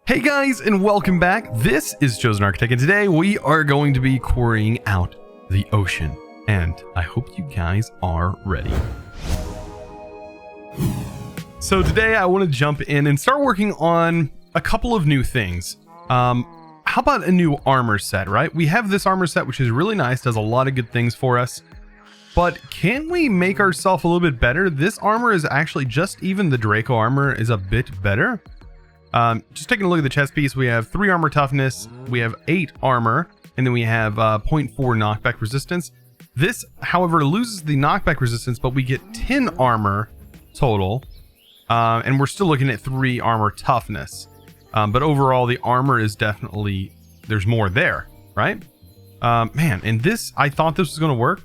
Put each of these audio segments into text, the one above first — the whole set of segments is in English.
Hey guys, and welcome back. This is ChosenArchitect, and today we are going to be quarrying out the ocean. And I hope you guys are ready. So today I want to jump in and start working on a couple of new things. How about a new armor set, right? We have this armor set, which is really nice, does a lot of good things for us. But can we make ourselves a little bit better? This armor is actually just even the Draco armor is a bit better. Just taking a look at the chest piece, we have 3 armor toughness, we have 8 armor, and then we have 0.4 knockback resistance. This, however, loses the knockback resistance, but we get 10 armor total, and we're still looking at 3 armor toughness. But overall, the armor is definitely, there's more there, right? Man, and this, I thought this was going to work.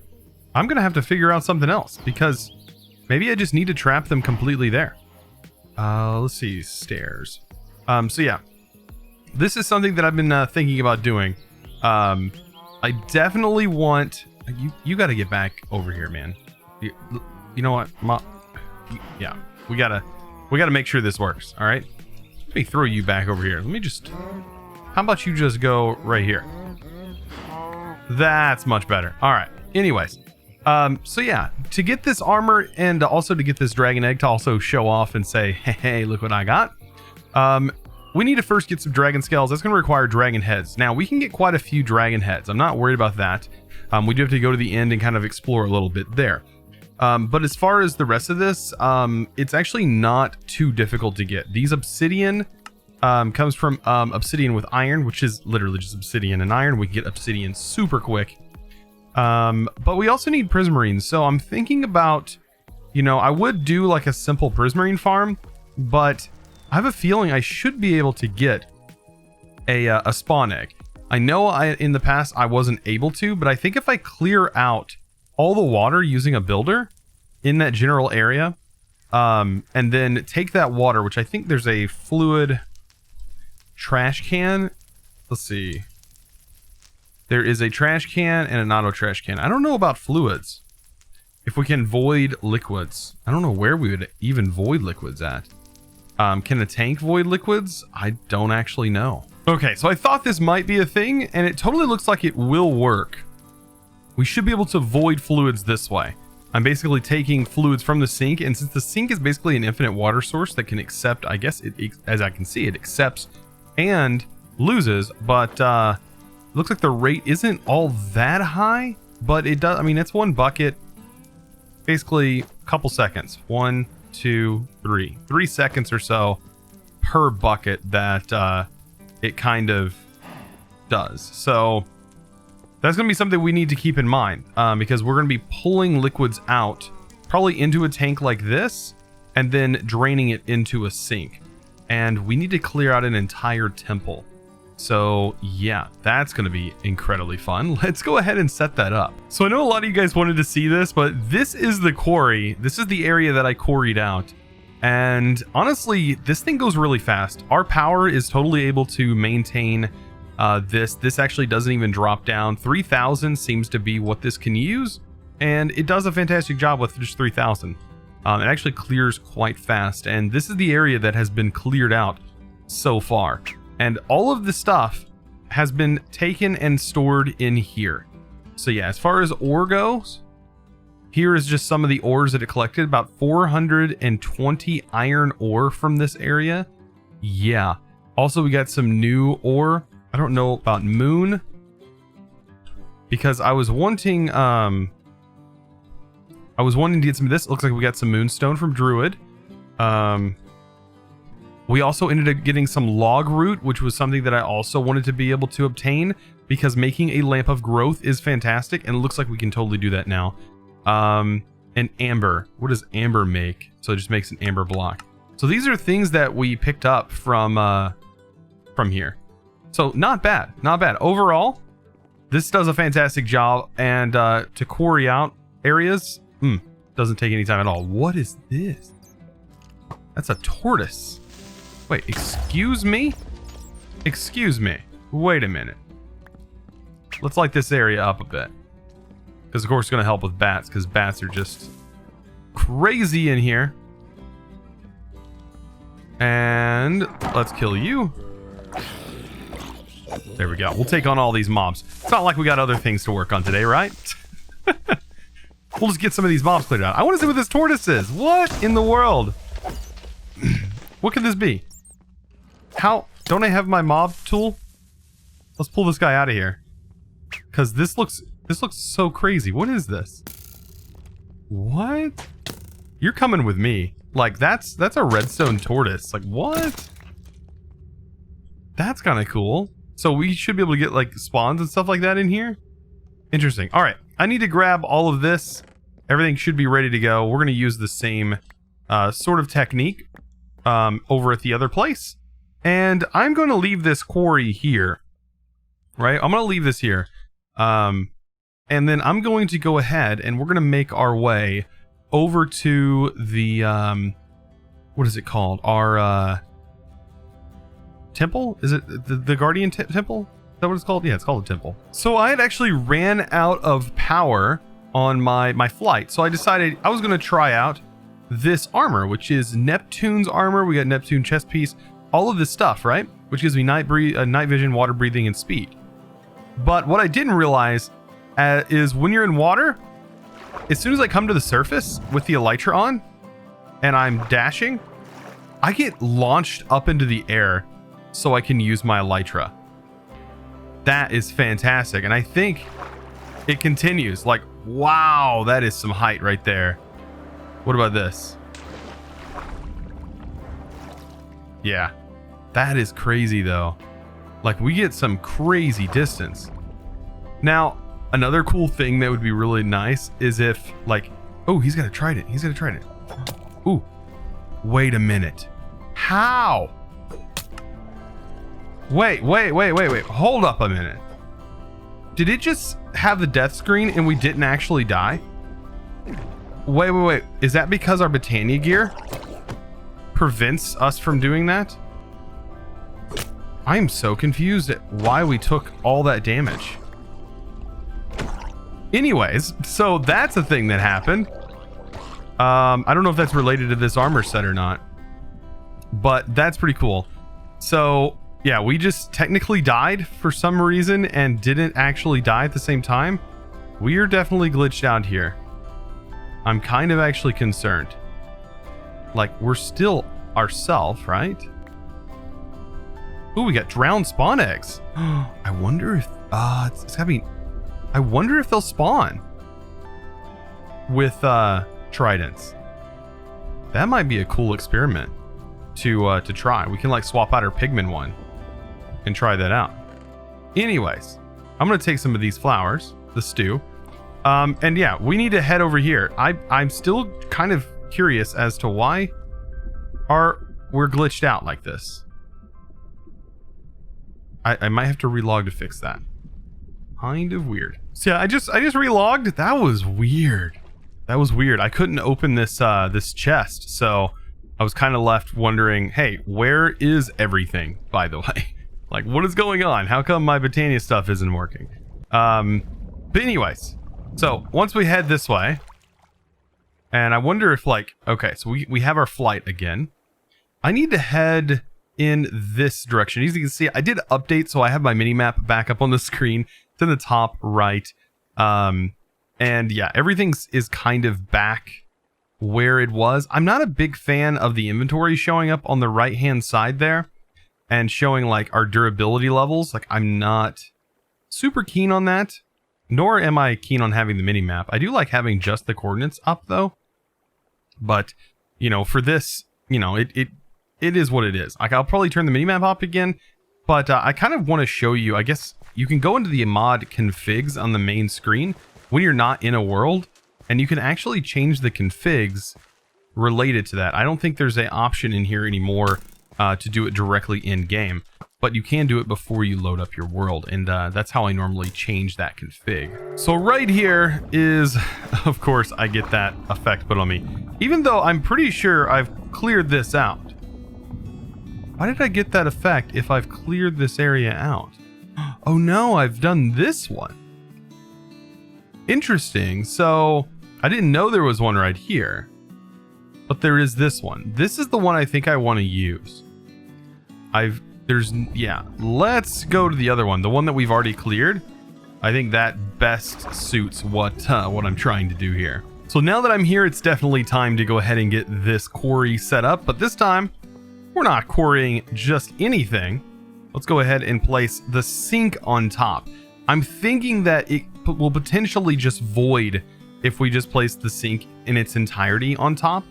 I'm going to have to figure out something else, because maybe I just need to trap them completely there. Let's see, stairs. So yeah, this is something that I've been thinking about doing. I definitely want you got to get back over here, man. You know what, yeah, we gotta make sure this works. All right, let me throw you back over here. Let me just, how about you just go right here? That's much better. All right, anyways, so yeah, to get this armor and also to get this dragon egg to also show off and say, hey, look what I got. We need to first get some dragon scales. That's going to require dragon heads. Now, we can get quite a few dragon heads. I'm not worried about that. We do have to go to the end and kind of explore a little bit there. But as far as the rest of this, it's actually not too difficult to get. These obsidian comes from obsidian with iron, which is literally just obsidian and iron. We can get obsidian super quick. But we also need prismarines. So I'm thinking about, you know, I would do like a simple prismarine farm, but I have a feeling I should be able to get a spawn egg. I know in the past I wasn't able to, but I think if I clear out all the water using a builder in that general area, and then take that water, which I think there's a fluid trash can. Let's see. There is a trash can and an auto trash can. I don't know about fluids. If we can void liquids. I don't know where we would even void liquids at. Can a tank void liquids? I don't actually know. Okay, so I thought this might be a thing, and it totally looks like it will work. We should be able to void fluids this way. I'm basically taking fluids from the sink, and since the sink is basically an infinite water source that can accept, I guess, as I can see, it accepts and loses, but looks like the rate isn't all that high, but it does. I mean, it's one bucket, basically a couple seconds. 1, 2, 3 seconds or so per bucket that it kind of does. So that's going to be something we need to keep in mind, because we're going to be pulling liquids out probably into a tank like this and then draining it into a sink, and we need to clear out an entire temple. So yeah, that's going to be incredibly fun. Let's go ahead and set that up. So I know a lot of you guys wanted to see this, but this is the quarry. This is the area that I quarried out. And honestly, this thing goes really fast. Our power is totally able to maintain this. This actually doesn't even drop down. 3,000 seems to be what this can use. And it does a fantastic job with just 3,000. It actually clears quite fast. And this is the area that has been cleared out so far. And all of the stuff has been taken and stored in here. So yeah, as far as ore goes, here is just some of the ores that it collected. About 420 iron ore from this area. Yeah. Also, we got some new ore. I don't know about moon, because I was wanting to get some of this. It looks like we got some moonstone from Druid. We also ended up getting some log root, which was something that I also wanted to be able to obtain, because making a lamp of growth is fantastic, and it looks like we can totally do that now. And amber. What does amber make? So it just makes an amber block. So these are things that we picked up from here. So not bad, not bad. Overall, this does a fantastic job, and to quarry out areas, doesn't take any time at all. What is this? That's a tortoise. Wait, excuse me? Excuse me. Wait a minute. Let's light this area up a bit. Because, of course, it's going to help with bats, because bats are just crazy in here. And let's kill you. There we go. We'll take on all these mobs. It's not like we got other things to work on today, right? We'll just get some of these mobs cleared out. I want to see what this tortoise is. What in the world? What could this be? How? Don't I have my mob tool? Let's pull this guy out of here. Because this looks so crazy. What is this? What? You're coming with me. Like, that's a redstone tortoise. Like, what? That's kind of cool. So we should be able to get, like, spawns and stuff like that in here? Interesting. All right. I need to grab all of this. Everything should be ready to go. We're going to use the same sort of technique over at the other place. And I'm going to leave this quarry here. Right? I'm going to leave this here. And then I'm going to go ahead and we're going to make our way over to the, what is it called? Our, temple? Is it the Guardian Temple? Is that what it's called? Yeah, it's called a temple. So I had actually ran out of power on my flight. So I decided I was going to try out this armor, which is Neptune's armor. We got Neptune chest piece, all of this stuff, right? Which gives me night vision, water breathing, and speed. But what I didn't realize is when you're in water, as soon as I come to the surface with the elytra on and I'm dashing, I get launched up into the air so I can use my elytra. That is fantastic. And I think it continues. Like, wow, that is some height right there. What about this? Yeah, that is crazy though. Like, we get some crazy distance. Now, another cool thing that would be really nice is if, like, oh, he's got a trident. He's got a trident. Ooh, wait a minute. How? Wait. Hold up a minute. Did it just have the death screen and we didn't actually die? Wait. Is that because our Botania gear prevents us from doing that? I am so confused at why we took all that damage. Anyways, so that's a thing that happened. I don't know if that's related to this armor set or not, but that's pretty cool. So yeah, we just technically died for some reason and didn't actually die at the same time. We are definitely glitched out here. I'm kind of actually concerned. Like, we're still ourselves, right? Ooh, we got drowned spawn eggs. I wonder if it's having. I wonder if they'll spawn with tridents. That might be a cool experiment to try. We can like swap out our pigman one and try that out. Anyways, I'm gonna take some of these flowers, the stew, and yeah, we need to head over here. I'm still kind of curious as to why we're glitched out like this. I might have to relog to fix that. Kind of weird. So yeah, I just relogged. That was weird. That was weird. I couldn't open this this chest, so I was kind of left wondering, hey, where is everything, by the way? Like, what is going on? How come my Botania stuff isn't working? But anyways, so once we head this way, and I wonder if, like, okay, so we have our flight again. I need to head in this direction. As you can see, I did update, so I have my mini-map back up on the screen. It's in the top right. And yeah, everything is kind of back where it was. I'm not a big fan of the inventory showing up on the right-hand side there and showing like our durability levels. Like, I'm not super keen on that, nor am I keen on having the mini-map. I do like having just the coordinates up though. But, you know, for this, you know, it is what it is. Like, I'll probably turn the minimap up again, but I kind of want to show you, I guess you can go into the mod configs on the main screen when you're not in a world, and you can actually change the configs related to that. I don't think there's an option in here anymore to do it directly in game, but you can do it before you load up your world, and that's how I normally change that config. So right here is, of course, I get that effect put on me, even though I'm pretty sure I've cleared this out. Why did I get that effect if I've cleared this area out? Oh no, I've done this one. Interesting. So I didn't know there was one right here, but there is this one. This is the one I think I want to use. I've Yeah, let's go to the other one, the one that we've already cleared. I think that best suits what I'm trying to do here. So now that I'm here, it's definitely time to go ahead and get this quarry set up, but this time we're not quarrying just anything. Let's go ahead and place the sink on top. I'm thinking that it will potentially just void if we just place the sink in its entirety on top.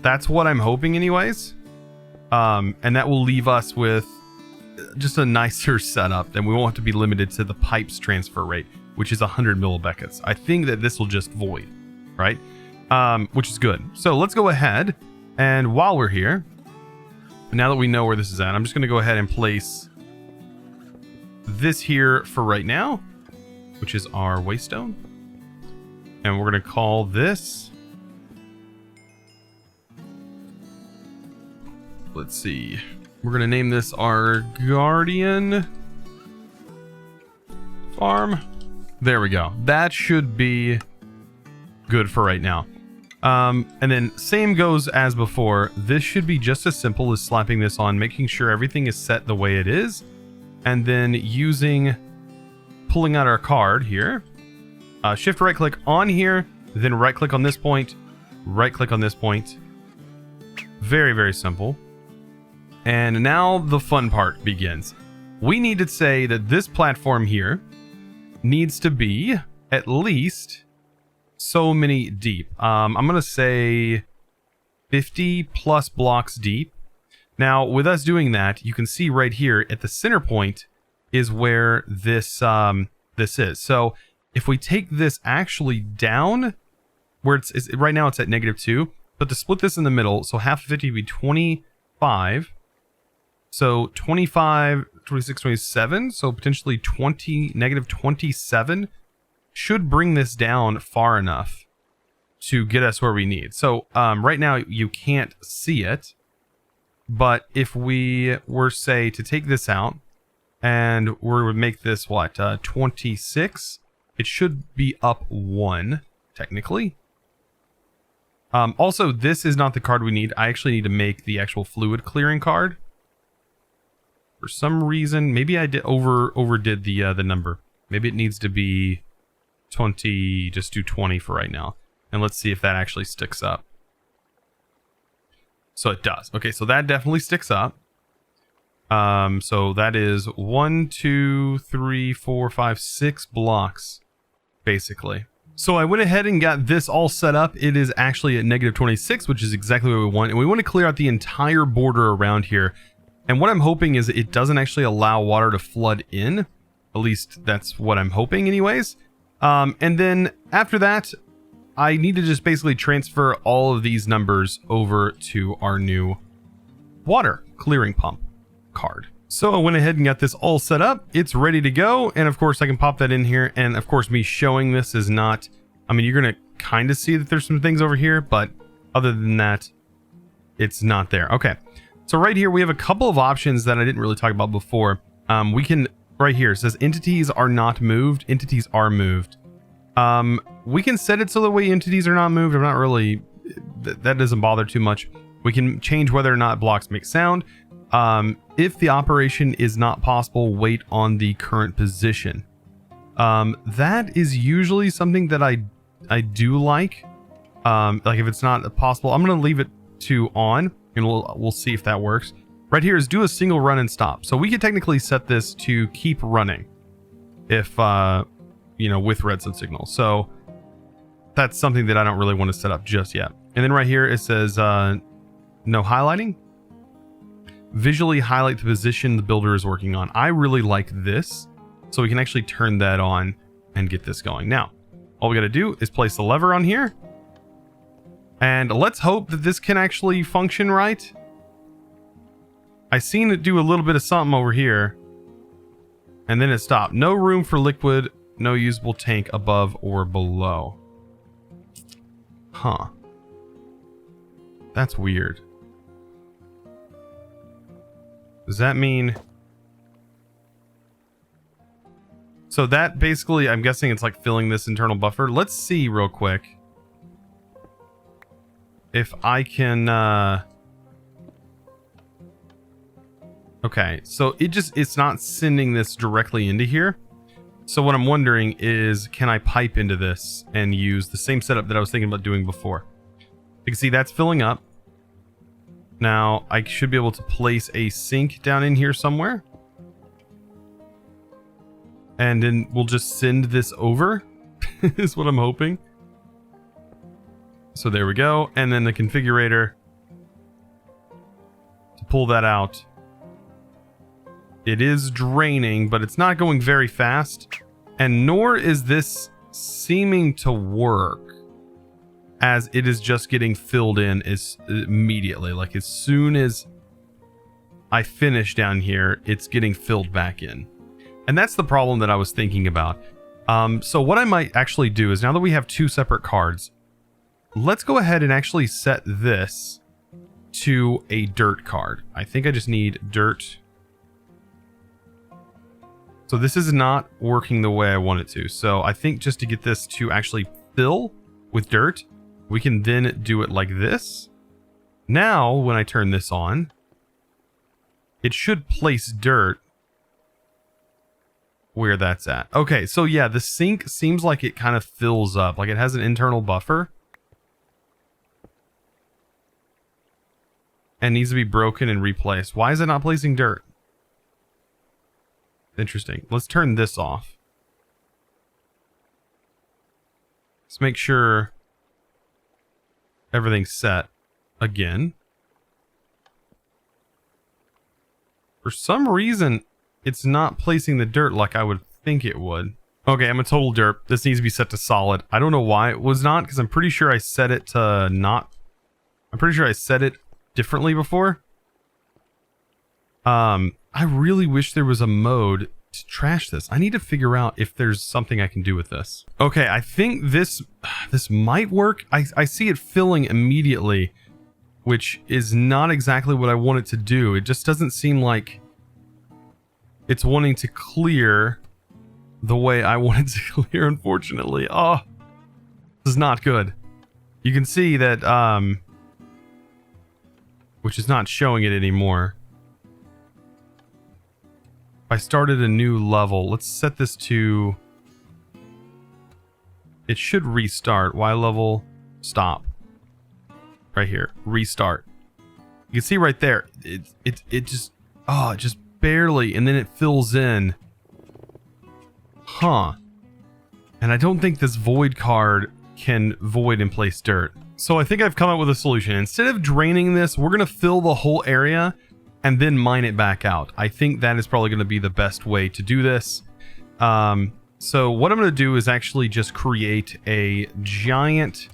That's what I'm hoping anyways. And that will leave us with just a nicer setup, and we won't have to be limited to the pipes transfer rate, which is 100 millibeckets. I think that this will just void, right? Which is good. So let's go ahead, and while we're here, now that we know where this is at, I'm just going to go ahead and place this here for right now, which is our waystone. And we're going to call this, let's see, we're going to name this our Guardian Farm. There we go. That should be good for right now. And then same goes as before. This should be just as simple as slapping this on, making sure everything is set the way it is, and then pulling out our card here. Shift right click on here, then right click on this point, right click on this point. Very, very simple. And now the fun part begins. We need to say that this platform here needs to be at least so many deep. I'm going to say 50 plus blocks deep. Now, with us doing that, you can see right here at the center point is where this is. So if we take this actually down, where it's right now it's at -2, but to split this in the middle, so half of 50 would be 25. So 25, 26, 27, so potentially -27 should bring this down far enough to get us where we need. So right now you can't see it, but if we were, say, to take this out and we would make this, what, 26, it should be up 1, technically. Also, this is not the card we need. I actually need to make the actual fluid clearing card. For some reason, maybe I overdid the number. Maybe it needs to be 20, just do 20 for right now. And let's see if that actually sticks up. So it does. Okay, so that definitely sticks up. So that is 1, 2, 3, 4, 5, 6 blocks, basically. So I went ahead and got this all set up. It is actually at -26, which is exactly what we want. And we want to clear out the entire border around here. And what I'm hoping is it doesn't actually allow water to flood in. At least that's what I'm hoping anyways. And then after that, I need to just basically transfer all of these numbers over to our new water clearing pump card. So I went ahead and got this all set up. It's ready to go. And of course I can pop that in here. And of course me showing this is not, I mean, you're going to kind of see that there's some things over here, but other than that, it's not there. Okay. So right here, we have a couple of options that I didn't really talk about before. We can, right here, it says entities are not moved. Entities are moved. We can set it so the way entities are not moved. I'm not really, that doesn't bother too much. We can change whether or not blocks make sound. If the operation is not possible, wait on the current position. That is usually something that I do like. Like if it's not possible, I'm going to leave it to on. And we'll see if that works. Right here is do a single run and stop. So we could technically set this to keep running if, you know, with redstone signal. So that's something that I don't really want to set up just yet. And then right here it says no highlighting. Visually highlight the position the builder is working on. I really like this. So we can actually turn that on and get this going. Now, all we got to do is place the lever on here. And let's hope that this can actually function right. I seen it do a little bit of something over here. And then it stopped. No room for liquid. No usable tank above or below. Huh. That's weird. Does that mean... So that basically, I'm guessing it's like filling this internal buffer. Let's see real quick if I can Okay, so it's not sending this directly into here. So what I'm wondering is, can I pipe into this and use the same setup that I was thinking about doing before? You can see that's filling up. Now, I should be able to place a sink down in here somewhere. And then we'll just send this over, is what I'm hoping. So there we go. And then the configurator to pull that out. It is draining, but it's not going very fast. And nor is this seeming to work, as it is just getting filled in immediately. Like as soon as I finish down here, it's getting filled back in. And that's the problem that I was thinking about. So what I might actually do is, now that we have two separate cards, let's go ahead and actually set this to a dirt card. I think I just need dirt. So this is not working the way I want it to. So I think just to get this to actually fill with dirt, we can then do it like this. Now, when I turn this on, it should place dirt where that's at. Okay, so yeah, the sink seems like it kind of fills up, like it has an internal buffer and needs to be broken and replaced. Why is it not placing dirt? Interesting. Let's turn this off. Let's make sure everything's set again. For some reason, it's not placing the dirt like I would think it would. Okay, I'm a total derp. This needs to be set to solid. I don't know why it was not, because I'm pretty sure I set it to not. I'm pretty sure I set it differently before. I really wish there was a mode to trash this. I need to figure out if there's something I can do with this. Okay, I think this might work. I see it filling immediately, which is not exactly what I want it to do. It just doesn't seem like it's wanting to clear the way I want it to clear, unfortunately. Oh, this is not good. You can see that, which is not showing it anymore. If I started a new level, let's set this to, it should restart. Y level, stop. Right here, restart. You can see right there, it just barely, and then it fills in. Huh. And I don't think this void card can void and place dirt. So I think I've come up with a solution. Instead of draining this, we're gonna fill the whole area and then mine it back out. I think that is probably gonna be the best way to do this. So what I'm gonna do is actually just create a giant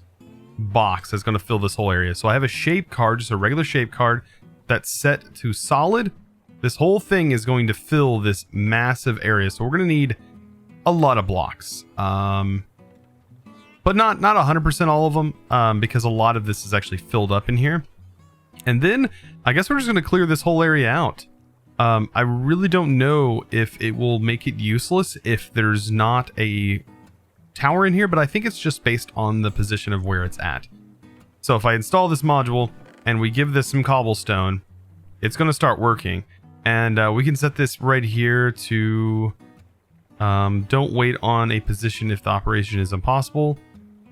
box that's going to fill this whole area. So I have a shape card, just a regular shape card that's set to solid. This whole thing is going to fill this massive area. So we're going to need a lot of blocks. But not 100% all of them, because a lot of this is actually filled up in here. And then I guess we're just going to clear this whole area out. I really don't know if it will make it useless if there's not a tower in here, but I think it's just based on the position of where it's at. So if I install this module and we give this some cobblestone, it's going to start working. And we can set this right here to don't wait on a position if the operation is impossible.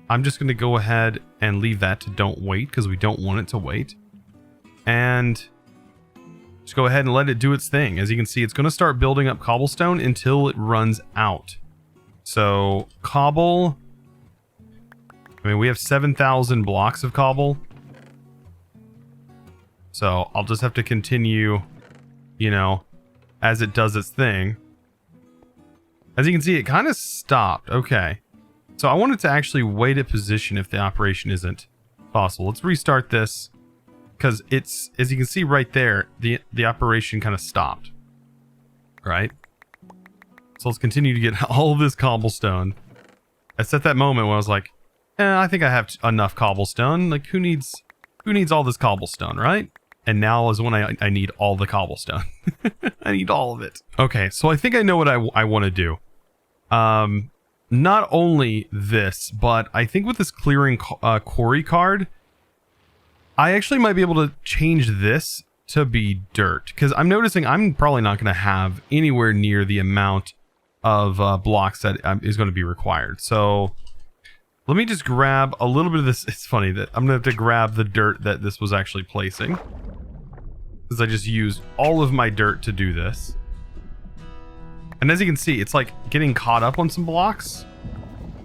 I'm just going to go ahead and leave that to don't wait, because we don't want it to wait. And just go ahead and let it do its thing. As you can see, it's going to start building up cobblestone until it runs out. So cobble, I mean, we have 7,000 blocks of cobble. So I'll just have to continue, you know, as it does its thing. As you can see, it kind of stopped. Okay. So I wanted to actually wait at position if the operation isn't possible. Let's restart this, because it's, as you can see right there, the operation kind of stopped. Right? So let's continue to get all of this cobblestone. It's at that moment when I was like, I think I have enough cobblestone. Like, who needs all this cobblestone, right? And now is when I need all the cobblestone. I need all of it. Okay, so I think I know what I want to do. Not only this, but I think with this clearing quarry card, I actually might be able to change this to be dirt, because I'm noticing I'm probably not going to have anywhere near the amount of blocks that is going to be required. So let me just grab a little bit of this. It's funny that I'm going to have to grab the dirt that this was actually placing, because I just used all of my dirt to do this. And as you can see, it's like getting caught up on some blocks,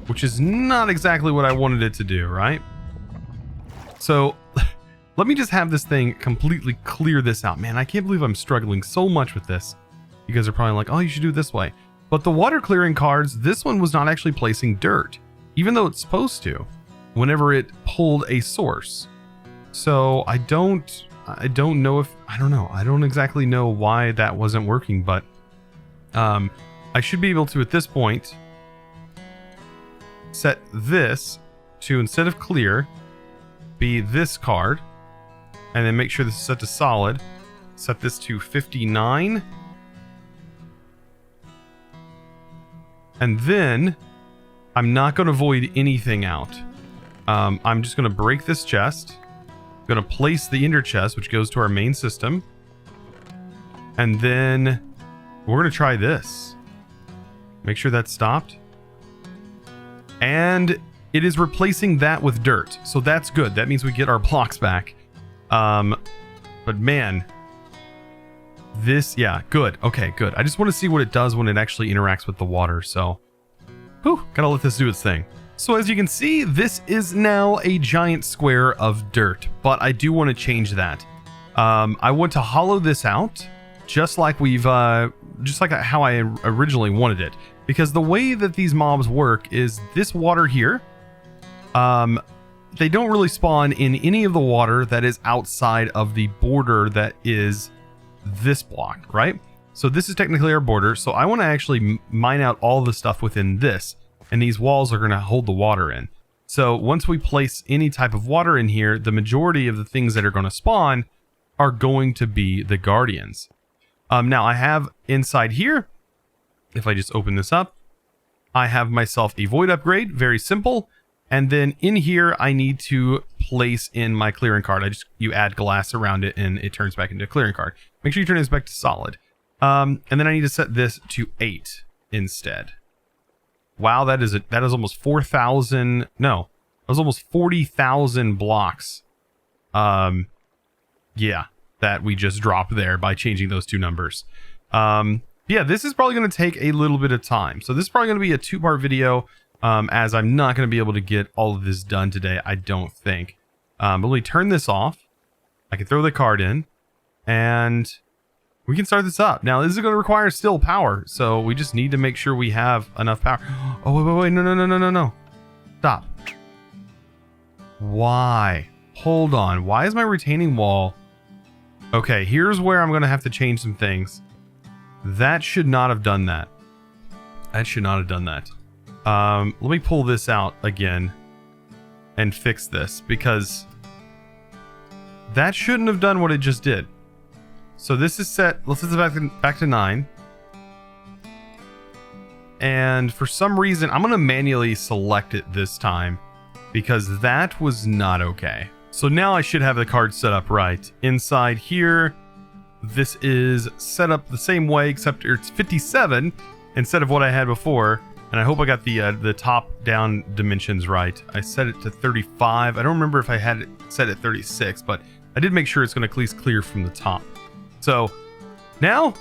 which is not exactly what I wanted it to do, right? So let me just have this thing completely clear this out. Man, I can't believe I'm struggling so much with this. You guys are probably like, oh, you should do it this way. But the water clearing cards, this one was not actually placing dirt, even though it's supposed to, whenever it pulled a source. So I don't know if, I don't exactly know why that wasn't working, but I should be able to, at this point, set this to, instead of clear, be this card, and then make sure this is set to solid. Set this to 59. And then I'm not going to void anything out. I'm just going to break this chest. I'm going to place the ender chest, which goes to our main system. And then we're going to try this. Make sure that's stopped. And it is replacing that with dirt. So that's good. That means we get our blocks back. But man, this, yeah, good. Okay, good. I just want to see what it does when it actually interacts with the water. So, whew, gotta let this do its thing. So as you can see, this is now a giant square of dirt, but I do want to change that. I want to hollow this out, just like how I originally wanted it. Because the way that these mobs work is this water here, they don't really spawn in any of the water that is outside of the border that is this block, right? So this is technically our border. So I want to actually mine out all the stuff within this, and these walls are going to hold the water in. So once we place any type of water in here, the majority of the things that are going to spawn are going to be the guardians. Now I have inside here, if I just open this up, I have myself a void upgrade, very simple. And then in here, I need to place in my clearing card. You add glass around it and it turns back into a clearing card. Make sure you turn this back to solid. And then I need to set this to 8 instead. Wow, that is almost 4,000. No, that was almost 40,000 blocks. Yeah, that we just dropped there by changing those two numbers. Yeah, this is probably going to take a little bit of time. So this is probably going to be a 2-part video. As I'm not going to be able to get all of this done today, I don't think. But let me turn this off. I can throw the card in, and we can start this up. Now, this is going to require still power, so we just need to make sure we have enough power. Oh, wait, no. Stop. Why? Hold on. Why is my retaining wall... Okay, here's where I'm going to have to change some things. That should not have done that. Let me pull this out again and fix this, because that shouldn't have done what it just did. So this is set, let's set it back to 9. And for some reason, I'm going to manually select it this time, because that was not okay. So now I should have the card set up right. Inside here, this is set up the same way, except it's 57 instead of what I had before. And I hope I got the top-down dimensions right. I set it to 35. I don't remember if I had it set at 36, but I did make sure it's going to at least clear from the top. So now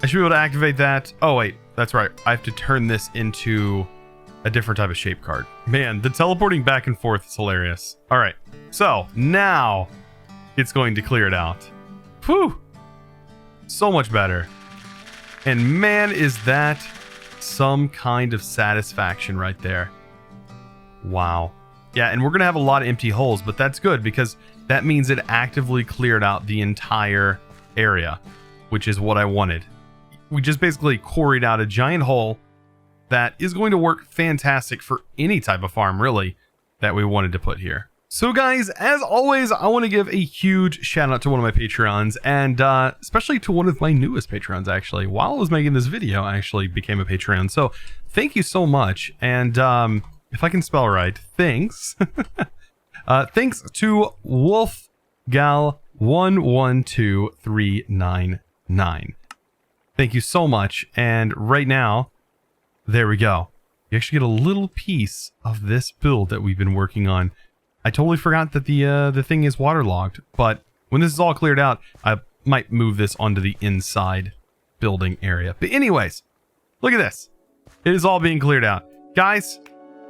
I should be able to activate that. Oh, wait, that's right. I have to turn this into a different type of shape card. Man, the teleporting back and forth is hilarious. All right, so now it's going to clear it out. Whew, so much better. And man, is that some kind of satisfaction right there. Wow. Yeah, and we're gonna have a lot of empty holes, but that's good because that means it actively cleared out the entire area, which is what I wanted. We just basically quarried out a giant hole that is going to work fantastic for any type of farm, really, that we wanted to put here. So guys, as always, I want to give a huge shout out to one of my Patreons, and especially to one of my newest Patreons, actually. While I was making this video, I actually became a Patreon. So thank you so much. And if I can spell right, thanks. Thanks to Wolfgal 112399. Thank you so much. And right now, there we go. You actually get a little piece of this build that we've been working on. I totally forgot that the thing is waterlogged, but when this is all cleared out, I might move this onto the inside building area. But anyways, look at this. It is all being cleared out. Guys,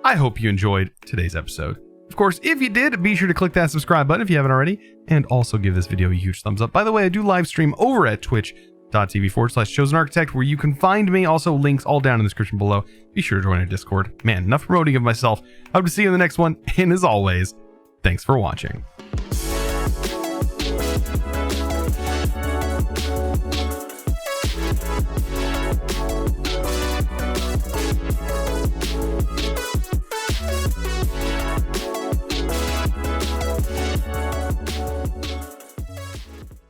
I hope you enjoyed today's episode. Of course, if you did, be sure to click that subscribe button if you haven't already, and also give this video a huge thumbs up. By the way, I do live stream over at twitch.tv/ChosenArchitect, where you can find me. Also, links all down in the description below. Be sure to join our Discord. Man, enough promoting of myself. I hope to see you in the next one, and as always, thanks for watching.